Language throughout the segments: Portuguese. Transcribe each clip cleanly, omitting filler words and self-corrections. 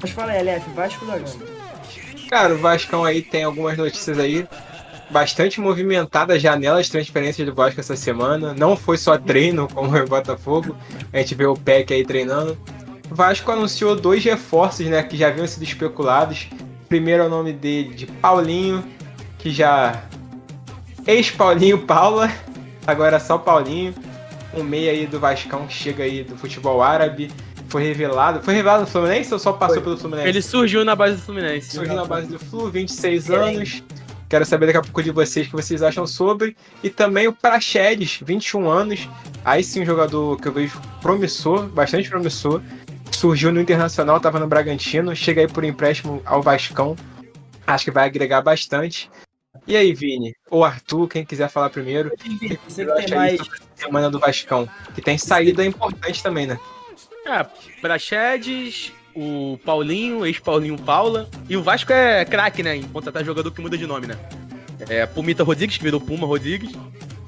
Mas fala aí, LF, Vasco da Gama. Cara, o Vascão aí tem algumas notícias aí. Bastante movimentada a janela de transferências do Vasco essa semana. Não foi só treino, como é o Botafogo. A gente vê o PEC aí treinando. O Vasco anunciou 2 reforços, né, que já haviam sido especulados. Primeiro é o nome dele de Paulinho, que já... Ex-Paulinho Paula, agora é só Paulinho. Um meia aí do Vascão que chega aí do futebol árabe. Foi revelado. Foi revelado no Fluminense ou só passou Foi. pelo Fluminense? Ele surgiu na base do Fluminense. Surgiu na base do Flu, 26 anos. Quero saber daqui a pouco de vocês o que vocês acham sobre. E também o Praxedes, 21 anos. Aí sim, um jogador que eu vejo promissor, bastante promissor. Surgiu no Internacional, estava no Bragantino. Chega aí por empréstimo ao Vascão. Acho que vai agregar bastante. E aí, Vini? Ou Arthur, quem quiser falar primeiro. Você que tem mais. Semana do Vascão. Que tem saída importante também, né? Praxedes, o Paulinho, ex-Paulinho Paula. E o Vasco é craque, né? Em contratar jogador que muda de nome, né? Pumita Rodrigues, que virou Puma Rodrigues.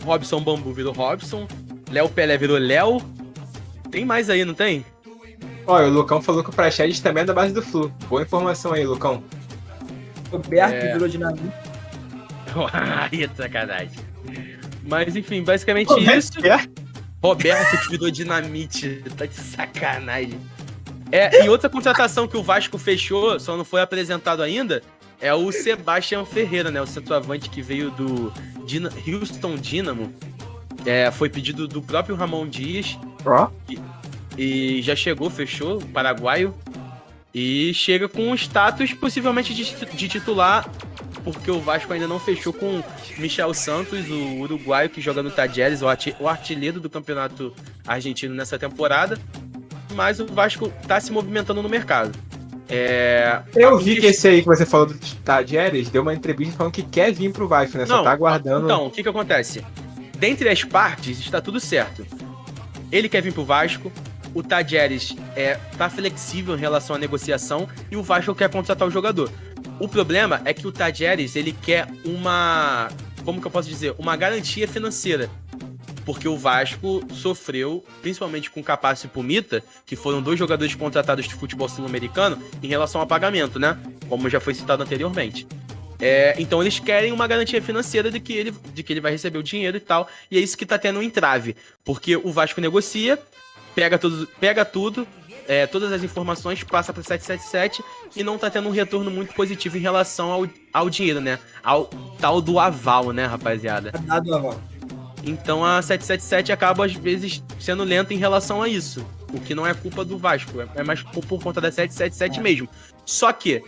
Robson Bambu virou Robson. Léo Pelé virou Léo. Tem mais aí, não tem? Olha, o Lucão falou que o Praxedes também é da base do Flu. Boa informação aí, Lucão. Roberto virou dinamite. Aí é sacanagem. Mas enfim, basicamente isso. É? Roberto que virou dinamite. Tá de sacanagem. E outra contratação que o Vasco fechou, só não foi apresentado ainda, é o Sebastião Ferreira, né? O centroavante que veio do Houston Dynamo. Foi pedido do próprio Ramon Dias. E já chegou, fechou, o paraguaio. E chega com um status possivelmente de titular, porque o Vasco ainda não fechou com Michel Santos, o uruguaio que joga no Talleres, o artilheiro do campeonato argentino nessa temporada. Mas o Vasco tá se movimentando no mercado. Eu vi que esse aí que você falou do Talleres deu uma entrevista falando que quer vir pro Vasco, né? Só tá aguardando. Então, o que acontece? Dentre as partes, está tudo certo. Ele quer vir pro Vasco, o Talleres tá flexível em relação à negociação e o Vasco quer contratar o jogador. O problema é que o Talleres, ele quer como que eu posso dizer? Uma garantia financeira. Porque o Vasco sofreu, principalmente com Capasso e Pumita, que foram 2 jogadores contratados de futebol sul-americano, em relação ao pagamento, né? Como já foi citado anteriormente. Então eles querem uma garantia financeira de que ele vai receber o dinheiro e tal. E é isso que tá tendo um entrave. Porque o Vasco negocia, pega tudo, todas as informações, passa para 777 e não tá tendo um retorno muito positivo em relação ao dinheiro, né? Ao tal do aval, né, rapaziada? Dado aval. Então a 777 acaba, às vezes, sendo lenta em relação a isso. O que não é culpa do Vasco, é mais por conta da 777 mesmo. Só que,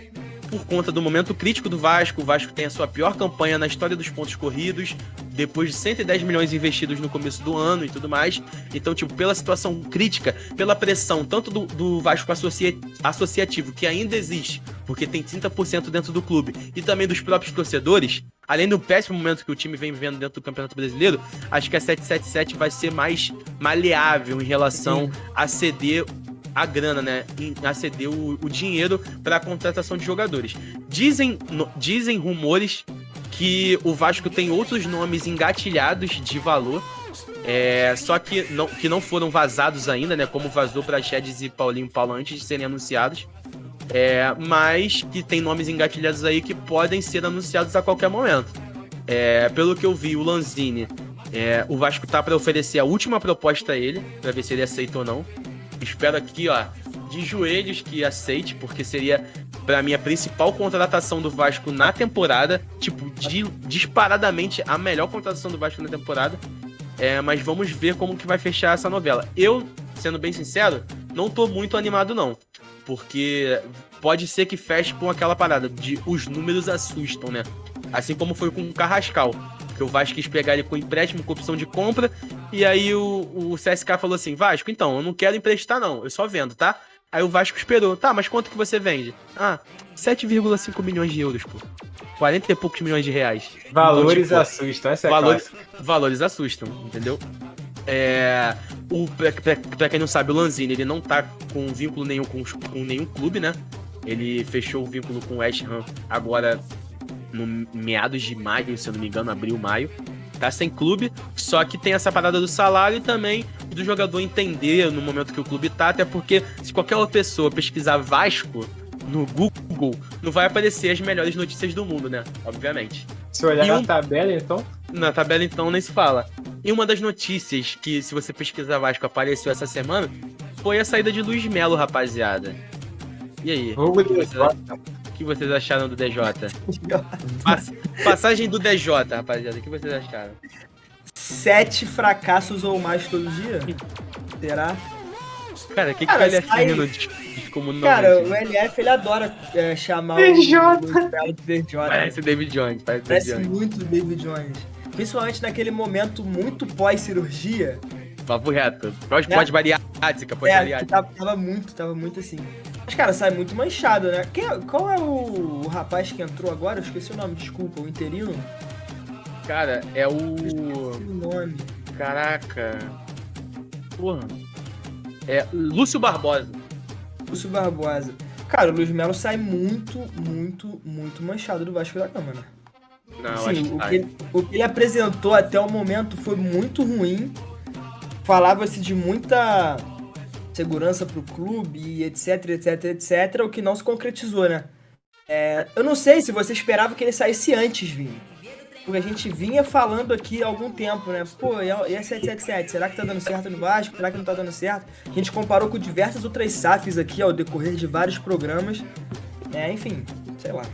por conta do momento crítico do Vasco, o Vasco tem a sua pior campanha na história dos pontos corridos, depois de 110 milhões investidos no começo do ano e tudo mais. Então, pela situação crítica, pela pressão tanto do Vasco associativo, que ainda existe, porque tem 30% dentro do clube, e também dos próprios torcedores, além do péssimo momento que o time vem vivendo dentro do Campeonato Brasileiro, acho que a 777 vai ser mais maleável em relação a ceder a grana, né? A ceder o dinheiro para a contratação de jogadores. Dizem rumores que o Vasco tem outros nomes engatilhados de valor, só que não foram vazados ainda, né? Como vazou para Praxedes e Paulinho Paulo antes de serem anunciados. Mas que tem nomes engatilhados aí que podem ser anunciados a qualquer momento. Pelo que eu vi, o Lanzini, o Vasco tá para oferecer a última proposta a ele, para ver se ele aceita ou não. Espero aqui, ó, de joelhos que aceite, porque seria, pra mim, a principal contratação do Vasco na temporada. Disparadamente a melhor contratação do Vasco na temporada. Mas vamos ver como que vai fechar essa novela. Eu, sendo bem sincero, não tô muito animado, não. Porque pode ser que feche com aquela parada de os números assustam, né? Assim como foi com o Carrascal. Que o Vasco quis pegar ele com empréstimo, com opção de compra. E aí o CSK falou assim: Vasco, então, eu não quero emprestar não, eu só vendo, tá? Aí o Vasco esperou: tá, mas quanto que você vende? 7,5 milhões de euros, pô. 40 e poucos milhões de reais. Valores então, assustam, essa é a valores assustam, entendeu? Pra quem não sabe, o Lanzini, ele não tá com vínculo nenhum com nenhum clube, né? Ele fechou o vínculo com o West Ham agora no meados de maio, se eu não me engano, abril, maio. Tá sem clube, só que tem essa parada do salário e também do jogador entender no momento que o clube tá, até porque se qualquer outra pessoa pesquisar Vasco, no Google, não vai aparecer as melhores notícias do mundo, né? Obviamente. Se olhar E na tabela, então. Na tabela, então, nem se fala. E uma das notícias que, se você pesquisar Vasco, apareceu essa semana, foi a saída de Luiz Melo, rapaziada. E aí? Jogo O que de vocês- o que vocês acharam do DJ? Passagem do DJ, rapaziada. O que vocês acharam? 7 fracassos ou mais todo dia? Será? Cara, o que Cara, o LF sai- Menino diz como nome? Cara, assim? o LF ele adora chamar VJ. o Belo de VJ. Parece David Jones. Parece muito o David Jones. Principalmente naquele momento muito pós-cirurgia. Papo reto. Né? Pós-bariátrica, Que pós-bariátrica. tava muito assim. Mas, cara, sai muito manchado, né? Qual é o rapaz que entrou agora? Eu esqueci o nome, desculpa. O interino? Cara, é Esqueci o... o nome. Caraca. Porra. É Lúcio Barbosa. Lúcio Barbosa. Cara, o Luiz Melo sai muito manchado do Vasco da Gama, né? Não, Sim, acho que sai. o que ele apresentou até o momento foi muito ruim. Falava-se de muita segurança pro clube e etc, o que não se concretizou, né? Eu não sei se você esperava que ele saísse antes, Vini. Porque a gente vinha falando aqui há algum tempo, né? Pô, e a 777? Será que tá dando certo no Vasco? Será que não tá dando certo? A gente comparou com diversas outras SAFs aqui ao decorrer de vários programas. Enfim, sei lá.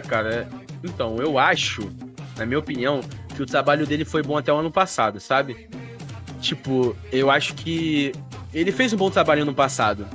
Cara, então, eu acho, na minha opinião, que o trabalho dele foi bom até o ano passado, sabe? Tipo, eu acho que ele fez um bom trabalho ano passado.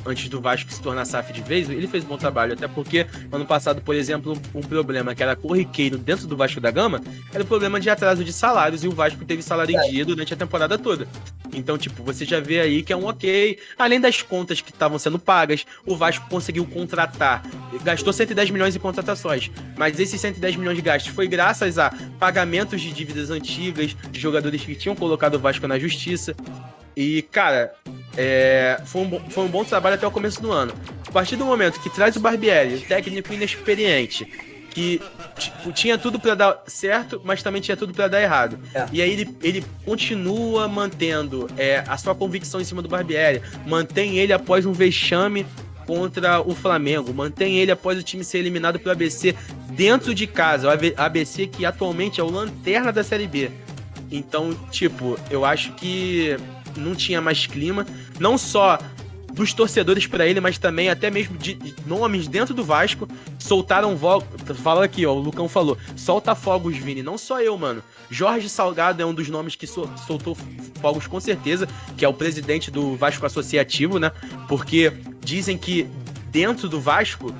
Antes do Vasco se tornar SAF de vez, ele fez um bom trabalho. Até porque, ano passado, por exemplo, um problema que era corriqueiro dentro do Vasco da Gama era o problema de atraso de salários, e o Vasco teve salário em dia durante a temporada toda. Então, tipo, você já vê aí que é um ok. Além das contas que estavam sendo pagas, o Vasco conseguiu contratar. Gastou 110 milhões em contratações. Mas esses 110 milhões de gastos foi graças a pagamentos de dívidas antigas, de jogadores que tinham colocado o Vasco na justiça. E, cara, foi um bom trabalho até o começo do ano. A partir do momento que traz o Barbieri, o técnico inexperiente, que tipo, tinha tudo pra dar certo, mas também tinha tudo pra dar errado. E aí ele continua mantendo a sua convicção em cima do Barbieri, mantém ele após um vexame contra o Flamengo, mantém ele após o time ser eliminado pelo ABC dentro de casa, o ABC que atualmente é o lanterna da Série B. Então, tipo, eu acho que não tinha mais clima, não só dos torcedores pra ele, mas também até mesmo de nomes dentro do Vasco soltaram fala aqui, ó, o Lucão falou, solta fogos, Vini, não só eu, mano. Jorge Salgado é um dos nomes que soltou fogos com certeza, que é o presidente do Vasco Associativo, né? Porque dizem que dentro do Vasco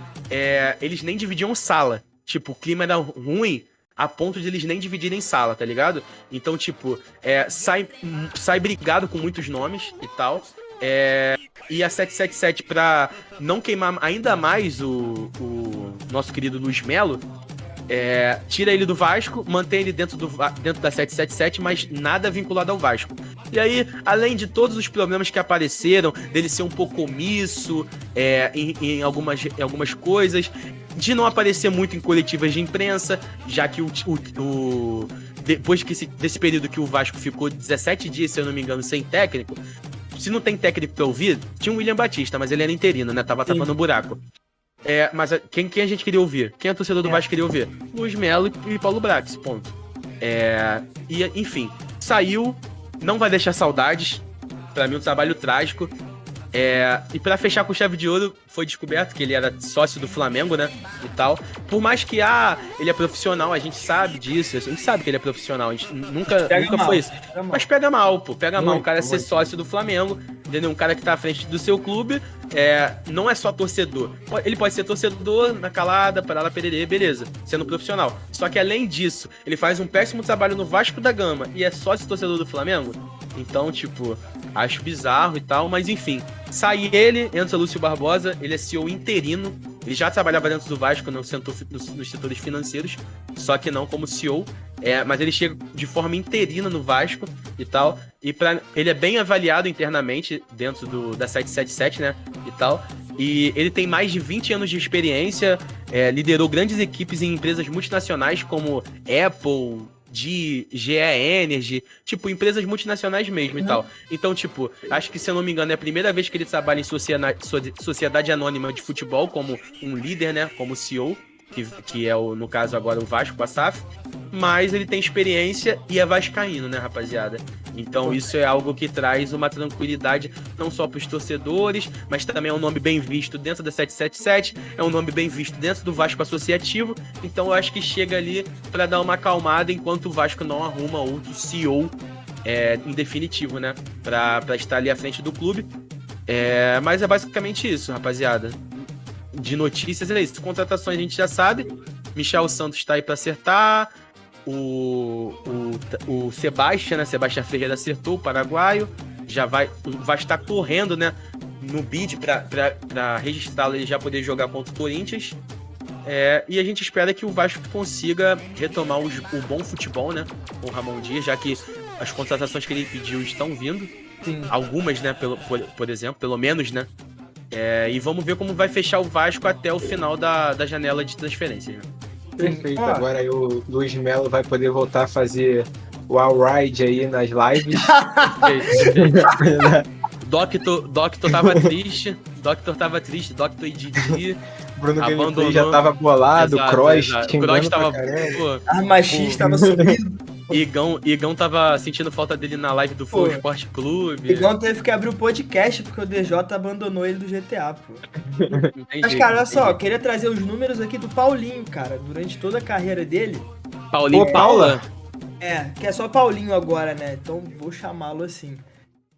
eles nem dividiam sala. Tipo, o clima era ruim a ponto de eles nem dividirem sala, tá ligado? Então, tipo, sai brigado com muitos nomes e tal. E a 777, pra não queimar ainda mais o nosso querido Luiz Melo, tira ele do Vasco, mantém ele dentro da 777, mas nada vinculado ao Vasco. E aí, além de todos os problemas que apareceram, dele ser um pouco omisso em algumas coisas, de não aparecer muito em coletivas de imprensa, já que depois desse período que o Vasco ficou 17 dias, se eu não me engano, sem técnico, se não tem técnico pra ouvir, tinha o William Batista, mas ele era interino, né? Tava tapando um buraco. Mas quem a gente queria ouvir? Quem a torcedor do Vasco queria ouvir? Luiz Melo e Paulo Brax, ponto. E, enfim, saiu, não vai deixar saudades. Pra mim, um trabalho trágico. E pra fechar com chave de ouro, foi descoberto que ele era sócio do Flamengo, né? E tal. Por mais que ele é profissional, a gente sabe disso, a gente sabe que ele é profissional, a gente nunca foi isso. Mas pega mal, pô. Pega mal. Um cara ser sócio do Flamengo, entendeu? Um cara que tá à frente do seu clube, não é só torcedor. Ele pode ser torcedor na calada, parada, pererê, beleza, sendo profissional. Só que além disso, ele faz um péssimo trabalho no Vasco da Gama e é sócio torcedor do Flamengo. Então, tipo, acho bizarro e tal, mas enfim. Sai ele, entra Lúcio Barbosa, ele é CEO interino. Ele já trabalhava dentro do Vasco nos setores financeiros, só que não como CEO. Mas ele chega de forma interina no Vasco e tal. E ele é bem avaliado internamente dentro da 777, né? E tal. E ele tem mais de 20 anos de experiência, liderou grandes equipes em empresas multinacionais como Apple, BTG, GE Energy, tipo, empresas multinacionais mesmo e tal. Então, tipo, acho que, se eu não me engano, é a primeira vez que ele trabalha em sociedade anônima de futebol, como um líder, né, como CEO, que é, no caso, agora o Vasco, com a SAF, mas ele tem experiência e é vascaíno, né, rapaziada? Então isso é algo que traz uma tranquilidade não só para os torcedores, mas também é um nome bem visto dentro da 777, é um nome bem visto dentro do Vasco Associativo, então eu acho que chega ali para dar uma acalmada enquanto o Vasco não arruma outro CEO em definitivo, né, para estar ali à frente do clube. Mas é basicamente isso, rapaziada. De notícias é isso. Contratações a gente já sabe. Michel Santos tá aí para acertar. O Sebastião, né? Sebastião Ferreira acertou, o paraguaio. Vai estar correndo, né? No bid para registrá-lo e já poder jogar contra o Corinthians. E a gente espera que o Vasco consiga retomar o bom futebol, né? Com o Ramon Dias, já que as contratações que ele pediu estão vindo. Sim. Algumas, né? Por exemplo, pelo menos, né? E vamos ver como vai fechar o Vasco até o final da janela de transferências. Né? Perfeito. Agora aí o Luiz Melo vai poder voltar a fazer o all-ride aí nas lives. Doctor tava triste. Doctor e Didi. Bruno Gameplay já tava bolado. Cross tava... Armachis tava subindo. Igão tava sentindo falta dele na live do Flow Esporte Clube. Igão teve que abrir o podcast porque o DJ abandonou ele do GTA, pô. Mas, cara, olha só, eu queria trazer os números aqui do Paulinho, cara, durante toda a carreira dele. Paulinho Paula? Que é só Paulinho agora, né? Então vou chamá-lo assim.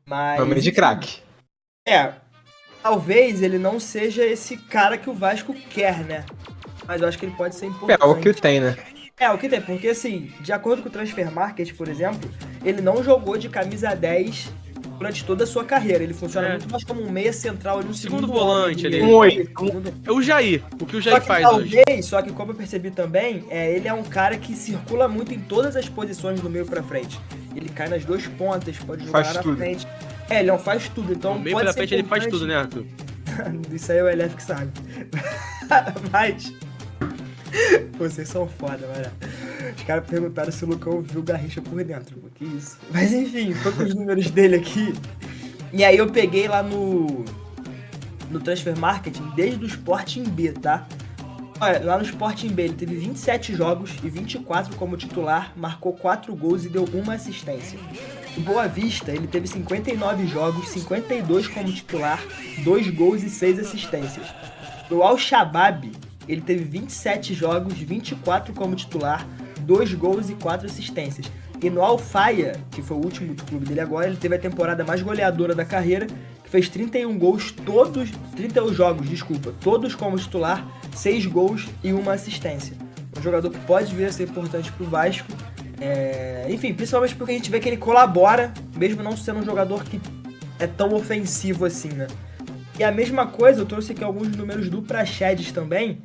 Mas... Nome de craque. Talvez ele não seja esse cara que o Vasco quer, né? Mas eu acho que ele pode ser importante. É o que tem, né? O que tem, porque assim, de acordo com o Transfer Market, por exemplo, ele não jogou de camisa 10 durante toda a sua carreira. Ele funciona muito mais como um meia central ali, um segundo volante ali. É o Jair, o que o Jair faz hoje. Só que como eu percebi também, ele é um cara que circula muito em todas as posições do meio pra frente. Ele cai nas duas pontas, pode jogar na frente. Ele não faz tudo, então no meio pra frente ele faz tudo, né, Arthur? Isso aí é o LF que sabe. Mas... vocês são foda, mano. Os caras perguntaram se o Lucão viu o Garrincha por dentro. Que isso? Mas enfim, tô com os números dele aqui. E aí eu peguei lá no Transfer Marketing desde o Sporting B, tá? Olha, lá no Sporting B ele teve 27 jogos e 24 como titular, marcou 4 gols e deu 1 assistência. No Boa Vista ele teve 59 jogos, 52 como titular, 2 gols e 6 assistências. No Al-Shabaab ele teve 27 jogos, 24 como titular, 2 gols e 4 assistências. E no Al-Faya, que foi o último do clube dele agora, ele teve a temporada mais goleadora da carreira, que fez 31 jogos, todos como titular, 6 gols e 1 assistência. Um jogador que pode vir a ser importante pro Vasco. Enfim, principalmente porque a gente vê que ele colabora, mesmo não sendo um jogador que é tão ofensivo assim, né? E a mesma coisa, eu trouxe aqui alguns números do Praxedes também,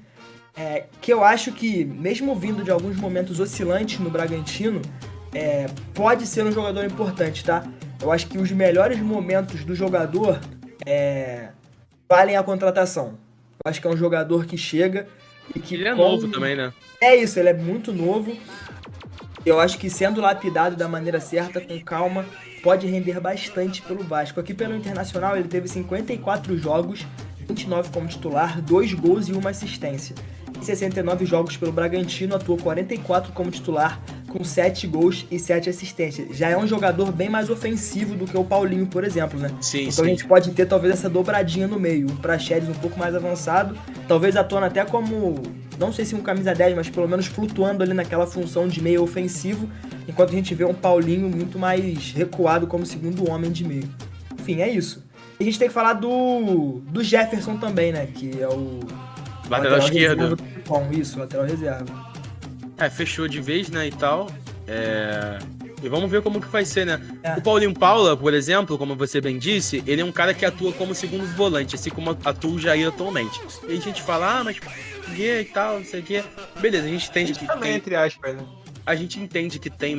que eu acho que, mesmo vindo de alguns momentos oscilantes no Bragantino, pode ser um jogador importante, tá? Eu acho que os melhores momentos do jogador valem a contratação. Eu acho que é um jogador que chega e que... Ele é novo também, né? É isso, ele é muito novo. Eu acho que, sendo lapidado da maneira certa, com calma, pode render bastante pelo Vasco. Aqui pelo Internacional ele teve 54 jogos, 29 como titular, 2 gols e 1 assistência. Em 69 jogos pelo Bragantino, atuou 44 como titular, com 7 gols e 7 assistências. Já é um jogador bem mais ofensivo do que o Paulinho, por exemplo, né? Sim, então a gente pode ter talvez essa dobradinha no meio. O Praxedes um pouco mais avançado, talvez atuando até como, não sei se um camisa 10, mas pelo menos flutuando ali naquela função de meio ofensivo, enquanto a gente vê um Paulinho muito mais recuado como segundo homem de meio. Enfim, é isso. E a gente tem que falar do Jefferson também, né? Que é o... lateral esquerdo. Isso, lateral reserva. Fechou de vez, né, e tal. E vamos ver como que vai ser, né? O Paulinho Paula, por exemplo, como você bem disse, ele é um cara que atua como segundo volante, assim como atua o Jair atualmente. E a gente fala, mas e tal, não sei o quê. Beleza, a gente entende que também, tem... entre aspas, né? A gente entende que tem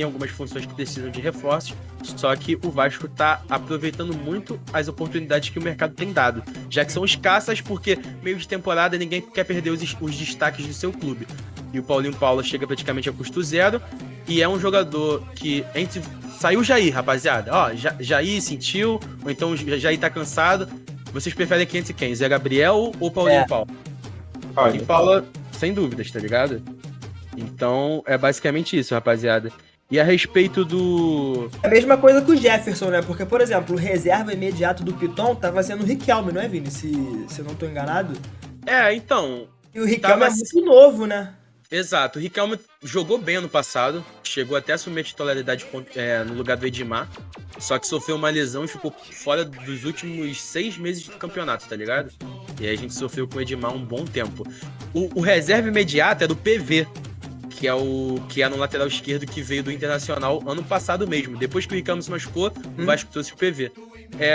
algumas funções que precisam de reforços, só que o Vasco tá aproveitando muito as oportunidades que o mercado tem dado, já que são escassas porque meio de temporada ninguém quer perder os destaques do seu clube. E o Paulinho Paula chega praticamente a custo zero e é um jogador que saiu o Jair, rapaziada. Ó, Jair sentiu, ou então Jair tá cansado. Vocês preferem quem entre quem? Zé Gabriel ou Paulinho Paula? Paulinho Paula, sem dúvidas, tá ligado? Então, é basicamente isso, rapaziada. E a respeito do... É a mesma coisa com o Jefferson, né? Porque, por exemplo, o reserva imediato do Piton tava sendo o Riquelme, não é, Vini? Se eu não tô enganado. Então... E o Riquelme é muito novo, né? Exato. O Riquelme jogou bem ano passado. Chegou até a assumir a titularidade no lugar do Edmar. Só que sofreu uma lesão e ficou fora dos últimos 6 meses de campeonato, tá ligado? E aí a gente sofreu com o Edmar um bom tempo. O reserva imediato é do PV, que é no lateral esquerdo, que veio do Internacional ano passado mesmo. Depois que o Riquelme se machucou, o Vasco trouxe o PV.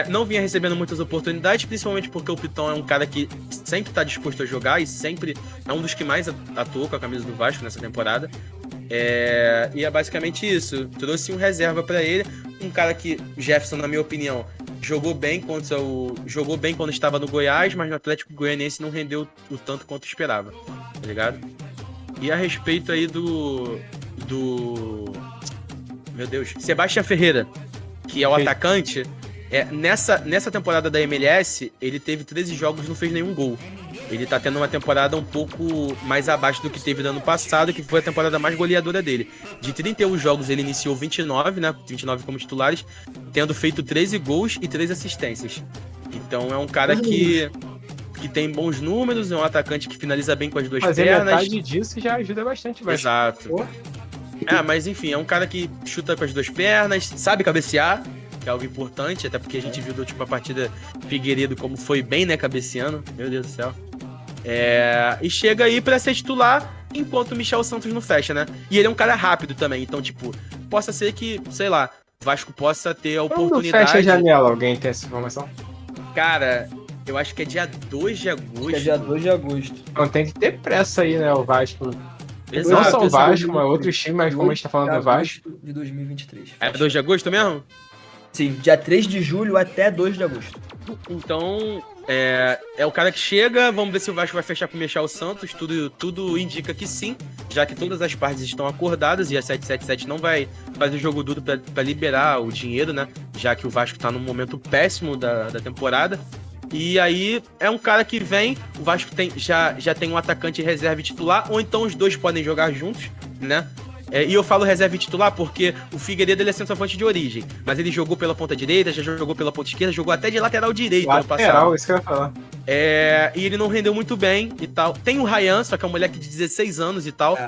Não vinha recebendo muitas oportunidades, principalmente porque o Piton é um cara que sempre tá disposto a jogar e sempre é um dos que mais atuou com a camisa do Vasco nessa temporada. E é basicamente isso. Trouxe um reserva pra ele, um cara que, Jefferson, na minha opinião, jogou bem quando estava no Goiás, mas no Atlético Goianiense não rendeu o tanto quanto esperava, tá ligado? E a respeito aí do meu Deus, Sebastião Ferreira, que é o atacante, nessa temporada da MLS, ele teve 13 jogos e não fez nenhum gol. Ele tá tendo uma temporada um pouco mais abaixo do que teve no ano passado, que foi a temporada mais goleadora dele. De 31 jogos, ele iniciou 29, né? 29 como titulares, tendo feito 13 gols e 3 assistências. Então é um cara que tem bons números, é um atacante que finaliza bem com as duas pernas. Fazer metade disso já ajuda bastante. Exato. Mas enfim, é um cara que chuta com as duas pernas, sabe cabecear, que é algo importante, até porque a gente viu da última partida Figueiredo como foi bem, né, cabeceando. Meu Deus do céu. E chega aí pra ser titular enquanto o Michel Santos não fecha, né? E ele é um cara rápido também, então, tipo, possa ser que, sei lá, o Vasco possa ter a oportunidade... Quando fecha a janela, alguém tem essa informação? Cara, eu acho que é dia 2 de agosto. É dia 2 de agosto. Então tem que ter pressa aí, né, o Vasco. Exato. Não só o Vasco, mas outros times, mas como a gente tá falando do Vasco. De 2023. É 2 de agosto mesmo? Sim, dia 3 de julho até 2 de agosto. Então, é o cara que chega, vamos ver se o Vasco vai fechar com o Michel Santos, tudo indica que sim, já que todas as partes estão acordadas e a 777 não vai fazer jogo duro para liberar o dinheiro, né, já que o Vasco tá num momento péssimo da temporada. E aí é um cara que vem, o Vasco já tem um atacante reserva e titular, ou então os dois podem jogar juntos, né? E eu falo reserva e titular porque o Figueiredo ele é centroavante de origem, mas ele jogou pela ponta direita, já jogou pela ponta esquerda, jogou até de lateral direito ano passado. Lateral, isso que eu ia falar. E ele não rendeu muito bem e tal. Tem o Ryan, só que é um moleque de 16 anos e tal.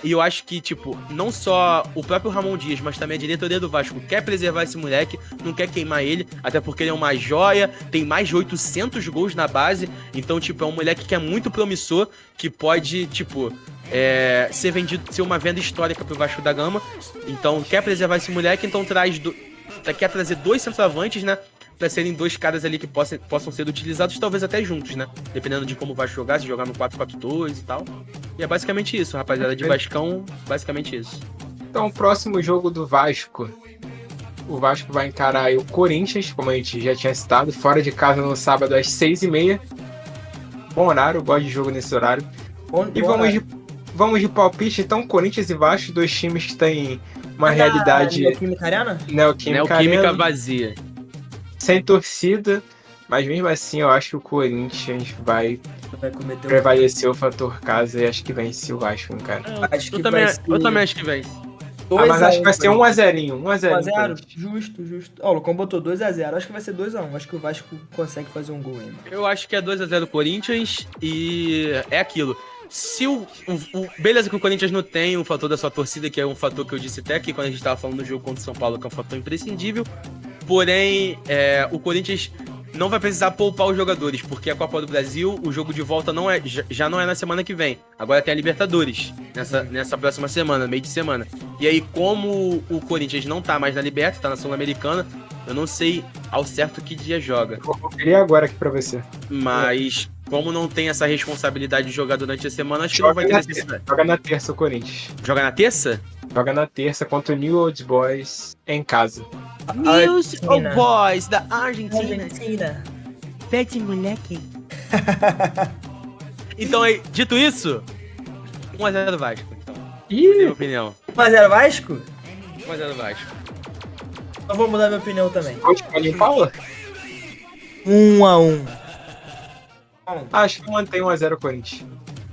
E eu acho que, tipo, não só o próprio Ramon Dias, mas também a diretoria do Vasco quer preservar esse moleque, não quer queimar ele, até porque ele é uma joia, tem mais de 800 gols na base, então, tipo, é um moleque que é muito promissor, que pode, tipo, ser vendido, ser uma venda histórica pro Vasco da Gama. Então, quer preservar esse moleque, então quer trazer 2 centroavantes, né? Pra serem 2 caras ali que possam ser utilizados, talvez até juntos, né? Dependendo de como vai jogar, se jogar no 4-4-2 e tal. E é basicamente isso, rapaziada. De Vascão, basicamente isso. Então, o próximo jogo do Vasco. O Vasco vai encarar aí o Corinthians, como a gente já tinha citado, fora de casa no sábado às 6h30. Bom horário, gosto de jogo nesse horário. Vamos de palpite, então, Corinthians e Vasco, 2 times que têm uma realidade... Neoquímica Arena? Neoquímica vazia. Sem torcida, mas mesmo assim eu acho que o Corinthians vai prevalecer o fator casa e acho que vence o Vasco, cara. Eu também acho que vence. Mas acho que vai ser 1x0. 1x0, justo. Ó, o Lucão botou 2x0, acho que vai ser 2x1, acho que o Vasco consegue fazer um gol ainda. Eu acho que é 2x0 Corinthians e é aquilo. Se beleza que o Corinthians não tem o fator da sua torcida, que é um fator que eu disse até aqui quando a gente tava falando do jogo contra o São Paulo, que é um fator imprescindível. Porém, o Corinthians não vai precisar poupar os jogadores, porque a Copa do Brasil, o jogo de volta já não é na semana que vem. Agora tem a Libertadores, nessa próxima semana, meio de semana. E aí, como o Corinthians não tá mais na Liberta, tá na Sul-Americana, eu não sei ao certo que dia joga. Vou conferir agora aqui pra você. Mas, como não tem essa responsabilidade de jogar durante a semana, acho que não vai ter necessidade. Joga na terça o Corinthians. Joga na terça? Joga na terça contra o New Old Boys em casa. News Old Boys da Argentina. Pede moleque. Então, aí, dito isso, 1x0 Vasco. Então, minha opinião. 1x0 Vasco? 1x0 Vasco. Eu vou mudar minha opinião também. Coach Paulinho Paula? 1x1. Acho que mantém 1x0 Corinthians.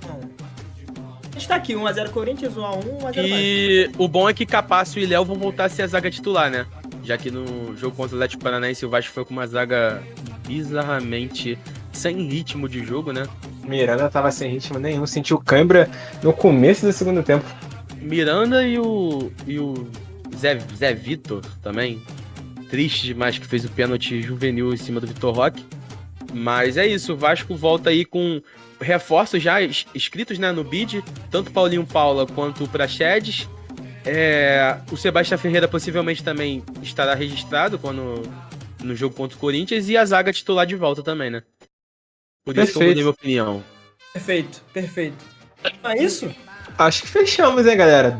A gente tá aqui, 1x0 Corinthians, 1x1, 1x0 Vasco. E o bom é que Capasso e Léo vão voltar a ser a zaga titular, né? Já que no jogo contra o Atlético Paranaense o Vasco foi com uma zaga bizarramente sem ritmo de jogo, né? Miranda tava sem ritmo nenhum, sentiu cãibra no começo do segundo tempo. Miranda e o Zé Vitor também. Triste demais que fez o pênalti juvenil em cima do Vitor Roque. Mas é isso, o Vasco volta aí com reforços já escritos, né, no bid, tanto Paulinho Paula quanto o Praxedes. O Sebastião Ferreira possivelmente também estará registrado no jogo contra o Corinthians e a zaga titular de volta também, né? Por isso que eu mudei minha opinião. Perfeito. Não é isso? Acho que fechamos, hein, galera?